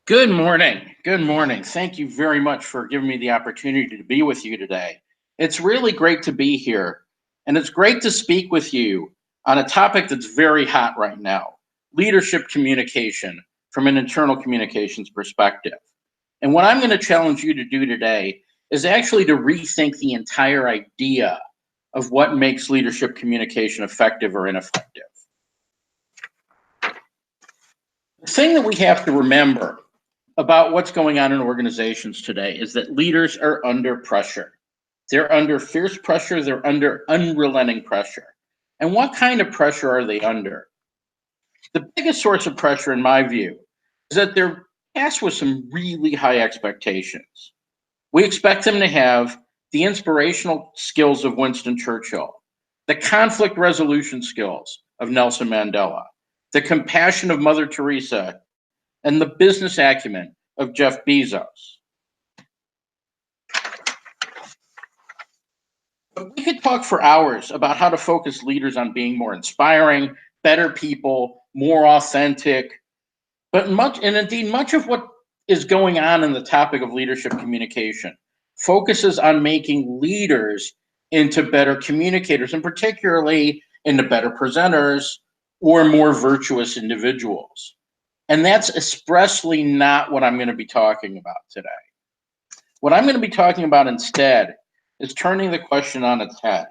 Good morning. Good morning. Thank you very much for giving me the opportunity to be with you today. It's really great to be here, and it's great to speak with you on a topic that's very hot right now: leadership communication from an internal communications perspective. And what I'm going to challenge you to do today is actually to rethink the entire idea of what makes leadership communication effective or ineffective. The thing that we have to remember about what's going on in organizations today is that leaders are under pressure. They're under fierce pressure, they're under unrelenting pressure. And what kind of pressure are they under? The biggest source of pressure, in my view, is that they're tasked with some really high expectations. We expect them to have the inspirational skills of Winston Churchill, the conflict resolution skills of Nelson Mandela, the compassion of Mother Teresa, and the business acumen of Jeff Bezos. But we could talk for hours about how to focus leaders on being more inspiring, better people, more authentic. But much of what is going on in the topic of leadership communication focuses on making leaders into better communicators, and particularly into better presenters or more virtuous individuals. And that's expressly not what I'm going to be talking about today. What I'm going to be talking about instead is turning the question on its head.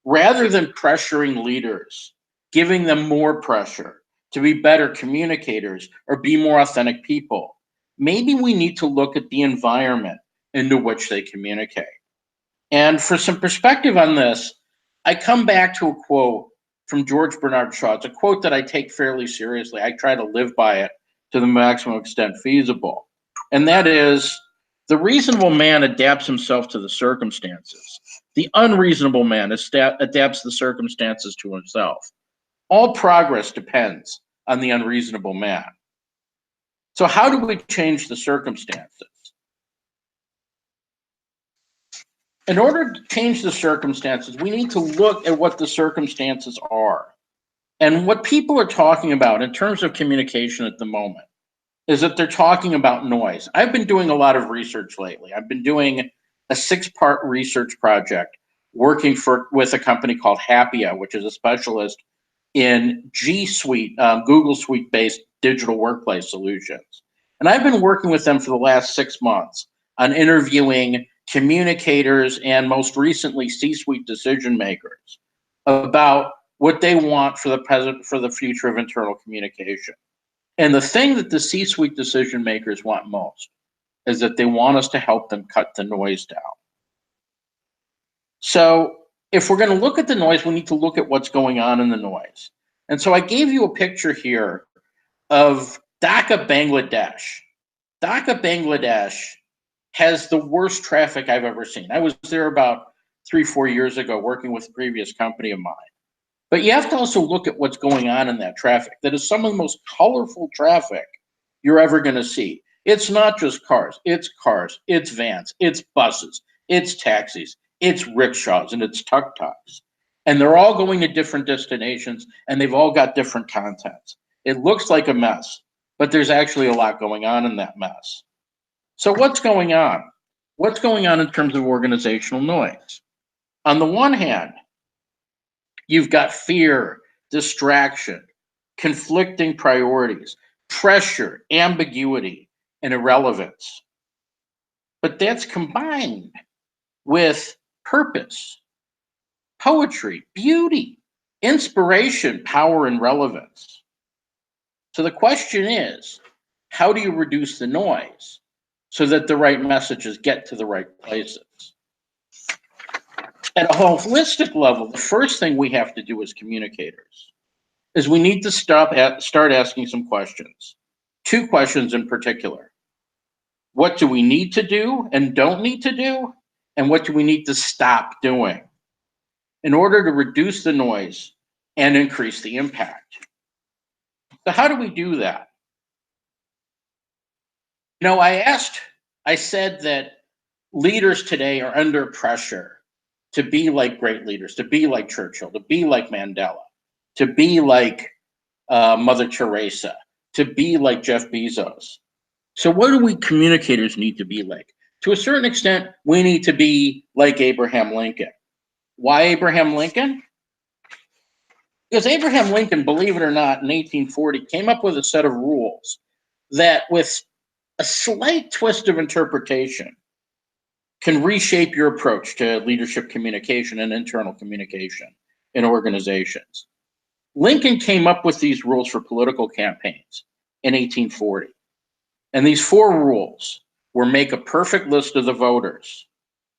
Rather than pressuring leaders, giving them more pressure to be better communicators or be more authentic people, maybe we need to look at the environment into which they communicate. And for some perspective on this, I come back to a quote from George Bernard Shaw. It's a quote that I take fairly seriously. I try to live by it to the maximum extent feasible. And that is, the reasonable man adapts himself to the circumstances. The unreasonable man adapts the circumstances to himself. All progress depends on the unreasonable man. So how do we change the circumstances? In order to change the circumstances, we need to look at what the circumstances are. And what people are talking about in terms of communication at the moment is that they're talking about noise. I've been doing a lot of research lately. I've been doing a 6-part research project working with a company called Happia, which is a specialist in G Suite, Google Suite-based digital workplace solutions. And I've been working with them for the last 6 months on interviewing communicators and most recently C-suite decision makers about what they want for the future of internal communication. And the thing that the C-suite decision makers want most is that they want us to help them cut the noise down. So if we're going to look at the noise, we need to look at what's going on in the noise. And so I gave you a picture here of Dhaka, Bangladesh. Dhaka, Bangladesh has the worst traffic I've ever seen. I was there about 3-4 years ago working with a previous company of mine. But you have to also look at what's going on in that traffic. That is some of the most colorful traffic you're ever going to see. It's not just cars, it's vans, it's buses, it's taxis, it's rickshaws, and it's tuk-tuks. And they're all going to different destinations, and they've all got different contents. It looks like a mess, but there's actually a lot going on in that mess. So what's going on? What's going on in terms of organizational noise? On the one hand, you've got fear, distraction, conflicting priorities, pressure, ambiguity, and irrelevance. But that's combined with purpose, poetry, beauty, inspiration, power, and relevance. So the question is, how do you reduce the noise so that the right messages get to the right places? At a holistic level, the first thing we have to do as communicators is we need to start asking some questions. 2 questions in particular. What do we need to do and don't need to do? And what do we need to stop doing in order to reduce the noise and increase the impact? So how do we do that? I said that leaders today are under pressure to be like great leaders, to be like Churchill, to be like Mandela, to be like Mother Teresa, to be like Jeff Bezos. So what do we communicators need to be like? To a certain extent, we need to be like Abraham Lincoln. Why Abraham Lincoln? Because Abraham Lincoln, believe it or not, in 1840 came up with a set of rules that, with a slight twist of interpretation, can reshape your approach to leadership communication and internal communication in organizations. Lincoln came up with these rules for political campaigns in 1840. And these 4 rules were: make a perfect list of the voters,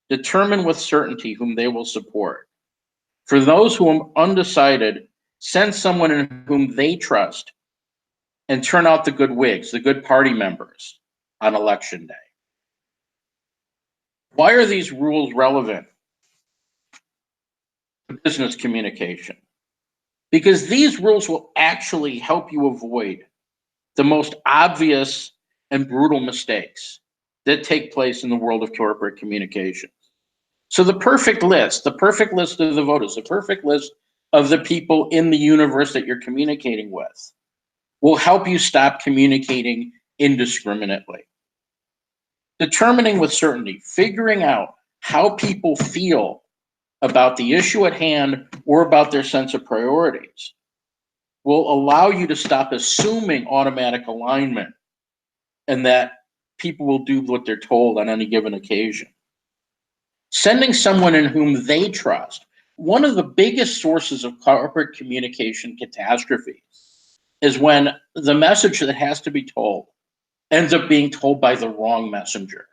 determine with certainty whom they will support. For those who are undecided, send someone in whom they trust, and turn out the good Whigs, the good party members, on election day. Why are these rules relevant to business communication? Because these rules will actually help you avoid the most obvious and brutal mistakes that take place in the world of corporate communications. So the perfect list of the voters, the perfect list of the people in the universe that you're communicating with will help you stop communicating indiscriminately. Determining with certainty, figuring out how people feel about the issue at hand or about their sense of priorities, will allow you to stop assuming automatic alignment and that people will do what they're told on any given occasion. Sending someone in whom they trust. One of the biggest sources of corporate communication catastrophes is when the message that has to be told ends up being told by the wrong messenger.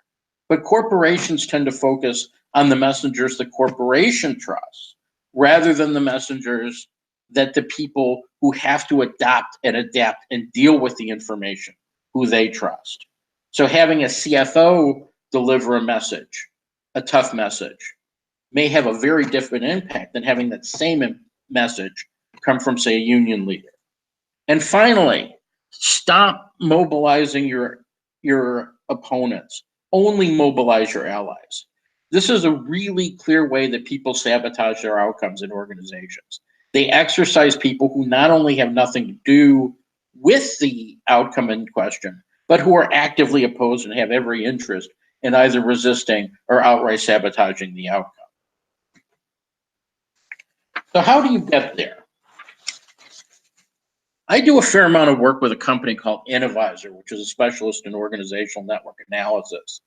But corporations tend to focus on the messengers the corporation trusts rather than the messengers that the people who have to adopt and adapt and deal with the information, who they trust. So having a CFO deliver a message, a tough message, may have a very different impact than having that same message come from, say, a union leader. And finally, stop mobilizing your opponents. Only mobilize your allies. This is a really clear way that people sabotage their outcomes in organizations. They exercise people who not only have nothing to do with the outcome in question, but who are actively opposed and have every interest in either resisting or outright sabotaging the outcome. So how do you get there? I do a fair amount of work with a company called Innovisor, which is a specialist in organizational network analysis.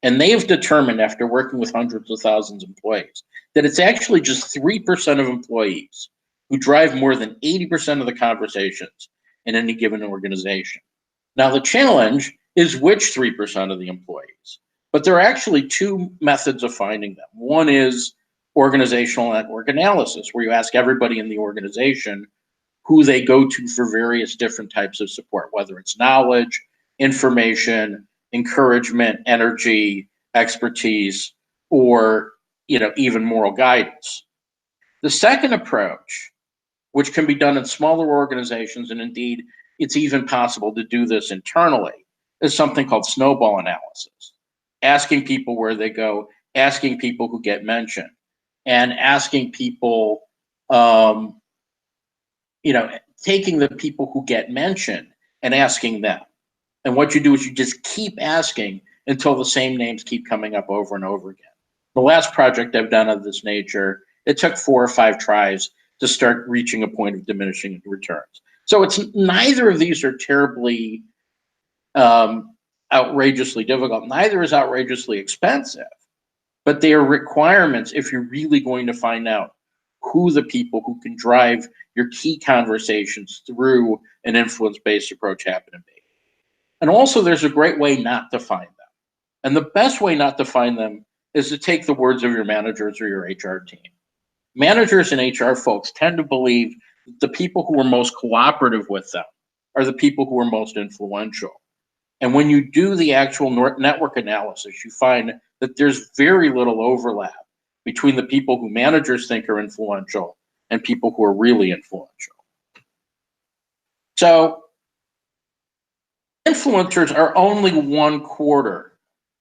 And they've determined, after working with hundreds of thousands of employees, that it's actually just 3% of employees who drive more than 80% of the conversations in any given organization. Now, the challenge is which 3% of the employees. But there are actually 2 methods of finding them. One is organizational network analysis, where you ask everybody in the organization who they go to for various different types of support, whether it's knowledge, information, encouragement, energy, expertise, or even moral guidance. The second approach, which can be done in smaller organizations, and indeed it's even possible to do this internally, is something called snowball analysis. Asking people where they go, asking people who get mentioned, and asking people taking the people who get mentioned and asking them. And what you do is you just keep asking until the same names keep coming up over and over again. The last project I've done of this nature, it took 4 or 5 tries to start reaching a point of diminishing returns. So it's neither of these are terribly outrageously difficult. Neither is outrageously expensive, but they are requirements if you're really going to find out who the people who can drive your key conversations through an influence-based approach happen to be. And also, there's a great way not to find them. And the best way not to find them is to take the words of your managers or your HR team. Managers and HR folks tend to believe that the people who are most cooperative with them are the people who are most influential. And when you do the actual network analysis, you find that there's very little overlap between the people who managers think are influential and people who are really influential. So influencers are only 1/4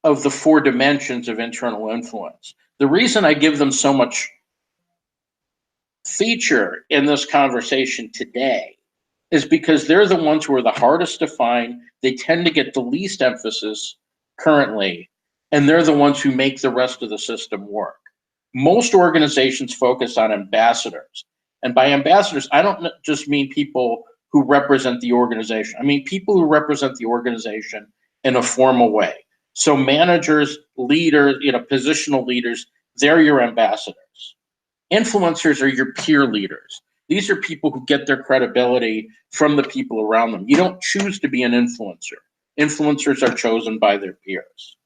of the 4 dimensions of internal influence. The reason I give them so much feature in this conversation today is because they're the ones who are the hardest to find. They tend to get the least emphasis currently, and they're the ones who make the rest of the system work. Most organizations focus on ambassadors. And by ambassadors, I don't just mean people who represent the organization. I mean people who represent the organization in a formal way. So managers, leaders, positional leaders, they're your ambassadors. Influencers are your peer leaders. These are people who get their credibility from the people around them. You don't choose to be an influencer. Influencers are chosen by their peers.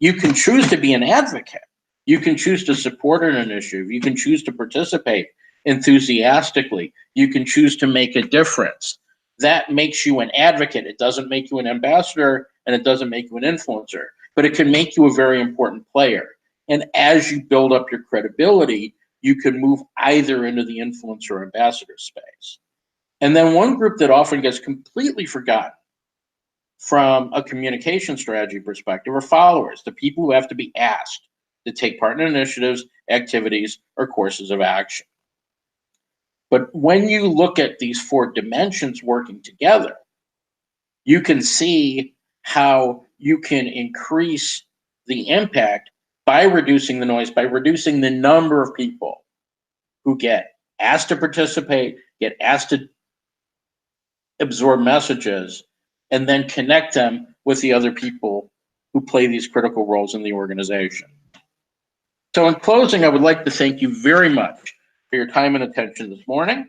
You can choose to be an advocate. You can choose to support an initiative. You can choose to participate enthusiastically. You can choose to make a difference. That makes you an advocate. It doesn't make you an ambassador, and it doesn't make you an influencer, but it can make you a very important player. And as you build up your credibility, you can move either into the influencer or ambassador space. And then one group that often gets completely forgotten from a communication strategy perspective are followers, the people who have to be asked to take part in initiatives, activities, or courses of action. But when you look at these four dimensions working together, you can see how you can increase the impact by reducing the noise, by reducing the number of people who get asked to participate, get asked to absorb messages, and then connect them with the other people who play these critical roles in the organization. So in closing, I would like to thank you very much for your time and attention this morning.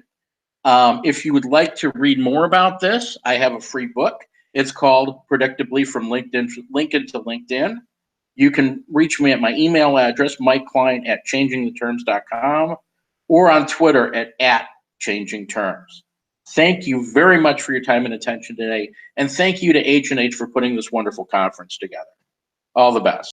If you would like to read more about this, I have a free book. It's called Predictably from Lincoln to LinkedIn. You can reach me at my email address, mikeklein@changingtheterms.com, or on Twitter at @changingterms. Thank you very much for your time and attention today, and thank you to H&H for putting this wonderful conference together. All the best.